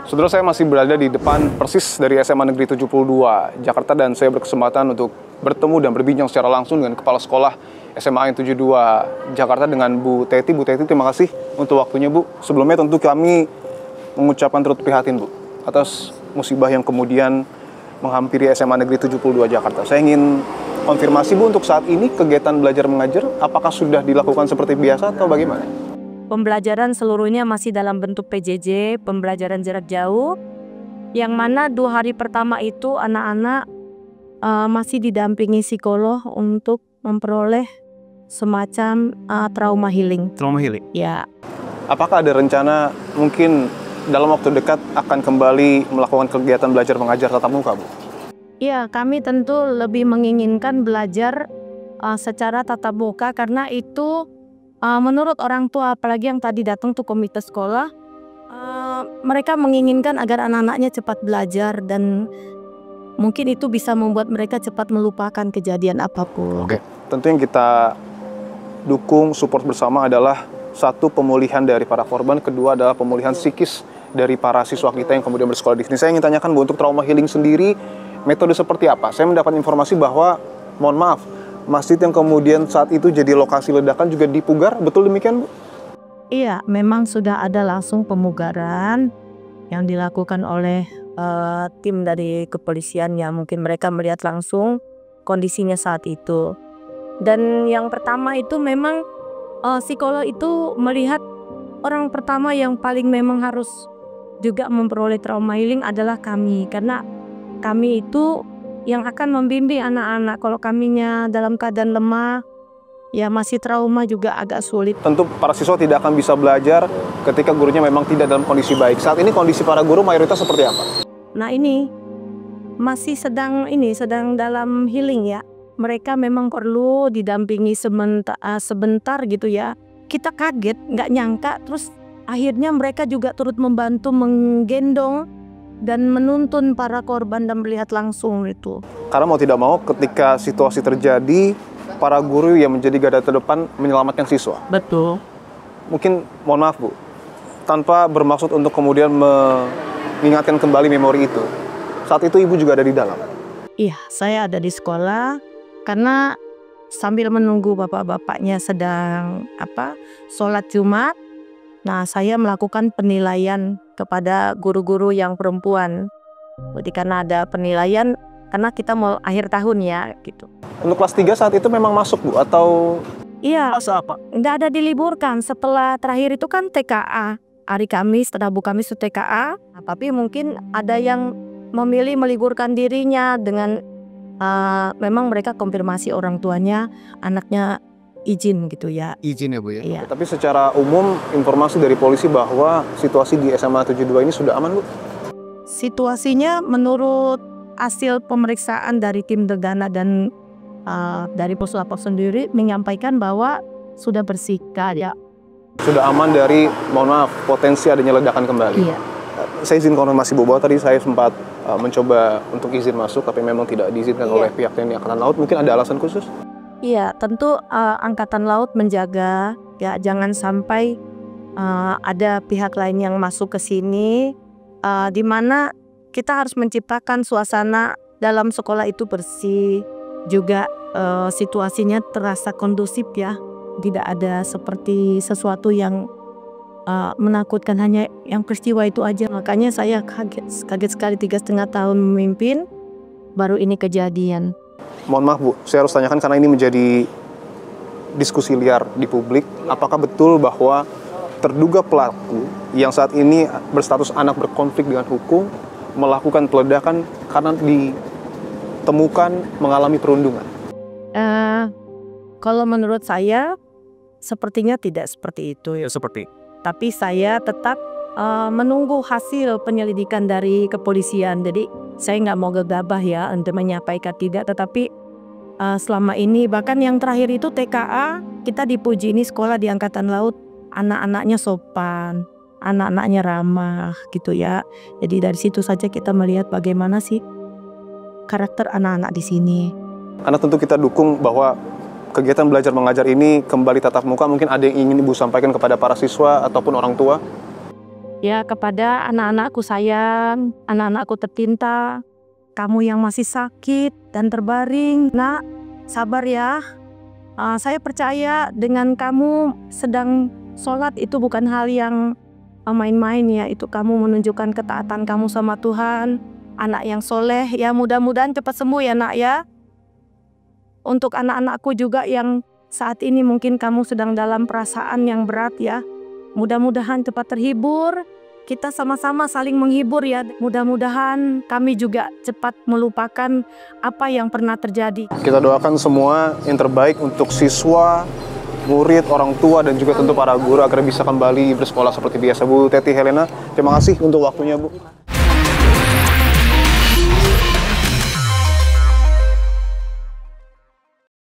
Saudara, saya masih berada di depan persis dari SMA Negeri 72 Jakarta dan saya berkesempatan untuk bertemu dan berbincang secara langsung dengan Kepala Sekolah SMA 72 Jakarta dengan Bu Teti. Bu Teti, terima kasih untuk waktunya, Bu. Sebelumnya tentu kami mengucapkan turut prihatin, Bu, atas musibah yang kemudian menghampiri SMA Negeri 72 Jakarta. Saya ingin konfirmasi, Bu, untuk saat ini kegiatan belajar mengajar apakah sudah dilakukan seperti biasa atau bagaimana? Pembelajaran seluruhnya masih dalam bentuk PJJ, pembelajaran jarak jauh, yang mana 2 hari pertama itu anak-anak masih didampingi psikolog untuk memperoleh semacam trauma healing. Trauma healing? Ya. Apakah ada rencana mungkin dalam waktu dekat akan kembali melakukan kegiatan belajar mengajar tatap muka, Bu? Ya, kami tentu lebih menginginkan belajar secara tatap muka karena itu menurut orang tua, apalagi yang tadi datang tuh komite sekolah, mereka menginginkan agar anak-anaknya cepat belajar dan mungkin itu bisa membuat mereka cepat melupakan kejadian apapun. Oke, tentu yang kita dukung, support bersama adalah satu, pemulihan dari para korban, kedua adalah pemulihan psikis dari para siswa kita yang kemudian bersekolah di sini. Saya ingin tanyakan, Bu, untuk trauma healing sendiri, metode seperti apa? Saya mendapat informasi bahwa, mohon maaf, masjid yang kemudian saat itu jadi lokasi ledakan juga dipugar, betul demikian, Bu? Iya, memang sudah ada langsung pemugaran yang dilakukan oleh tim dari kepolisian yang mungkin mereka melihat langsung kondisinya saat itu. Dan yang pertama itu memang psikolog itu melihat orang pertama yang paling memang harus juga memperoleh trauma healing adalah kami, karena kami itu yang akan membimbing anak-anak. Kalau kaminya dalam keadaan lemah, ya masih trauma juga agak sulit. Tentu para siswa tidak akan bisa belajar ketika gurunya memang tidak dalam kondisi baik. Saat ini kondisi para guru mayoritas seperti apa? Nah, ini masih sedang dalam healing ya. Mereka memang perlu didampingi sebentar gitu ya. Kita kaget, nggak nyangka, terus akhirnya mereka juga turut membantu menggendong dan menuntun para korban dan melihat langsung itu. Karena mau tidak mau ketika situasi terjadi, para guru yang menjadi garda terdepan menyelamatkan siswa. Betul. Mungkin, mohon maaf, Bu, tanpa bermaksud untuk kemudian mengingatkan kembali memori itu. Saat itu Ibu juga ada di dalam? Iya, saya ada di sekolah karena sambil menunggu bapak-bapaknya sedang sholat Jumat. Nah, saya melakukan penilaian kepada guru-guru yang perempuan. Jadi karena ada penilaian, karena kita mau akhir tahun ya, gitu. Untuk kelas 3 saat itu memang masuk, Bu, atau? Iya, Apa? nggak ada diliburkan. Setelah terakhir itu kan TKA. Hari Kamis, setelah Bu Kamis itu TKA. Nah, tapi mungkin ada yang memilih meliburkan dirinya dengan memang mereka konfirmasi orang tuanya, anaknya izin gitu ya. Izin ya, Bu, ya? Iya. Tapi secara umum informasi dari polisi bahwa situasi di SMA 72 ini sudah aman, Bu? Situasinya menurut hasil pemeriksaan dari tim Gegana dan dari Puslapor sendiri menyampaikan bahwa sudah bersih, ya. Sudah aman dari, mohon maaf, potensi adanya ledakan kembali. Iya. Saya izin konfirmasi, Bu, bahwa tadi saya sempat mencoba untuk izin masuk, tapi memang tidak diizinkan oleh pihak TNI Angkatan Laut. Mungkin ada alasan khusus? Iya, tentu Angkatan Laut menjaga ya jangan sampai ada pihak lain yang masuk ke sini, di mana kita harus menciptakan suasana dalam sekolah itu bersih, juga situasinya terasa kondusif ya, tidak ada seperti sesuatu yang menakutkan, hanya yang peristiwa itu aja. Makanya saya kaget sekali 3,5 tahun memimpin, baru ini kejadian. Mohon maaf, Bu, saya harus tanyakan karena ini menjadi diskusi liar di publik. Apakah betul bahwa terduga pelaku yang saat ini berstatus anak berkonflik dengan hukum melakukan peledakan karena ditemukan mengalami perundungan? Kalau menurut saya sepertinya tidak seperti itu. Ya, seperti. Tapi saya tetap menunggu hasil penyelidikan dari kepolisian. Jadi saya nggak mau gegabah ya untuk menyampaikan tidak. Tetapi selama ini, bahkan yang terakhir itu TKA, kita dipuji ini sekolah di Angkatan Laut, anak-anaknya sopan, anak-anaknya ramah gitu ya. Jadi dari situ saja kita melihat bagaimana sih karakter anak-anak di sini. Karena tentu kita dukung bahwa kegiatan belajar mengajar ini kembali tatap muka. Mungkin ada yang ingin Ibu sampaikan kepada para siswa ataupun orang tua? Ya, kepada anak-anakku sayang, anak-anakku tercinta, kamu yang masih sakit dan terbaring, nak, sabar ya. Saya percaya dengan kamu sedang sholat itu bukan hal yang main-main ya. Itu kamu menunjukkan ketaatan kamu sama Tuhan. Anak yang soleh ya, mudah-mudahan cepat sembuh ya nak ya. Untuk anak-anakku juga yang saat ini mungkin kamu sedang dalam perasaan yang berat ya. Mudah-mudahan cepat terhibur. Kita sama-sama saling menghibur ya. Mudah-mudahan kami juga cepat melupakan apa yang pernah terjadi. Kita doakan semua yang terbaik untuk siswa, murid, orang tua, dan juga tentu para guru agar bisa kembali bersekolah seperti biasa. Bu Teti Helena, terima kasih untuk waktunya Bu.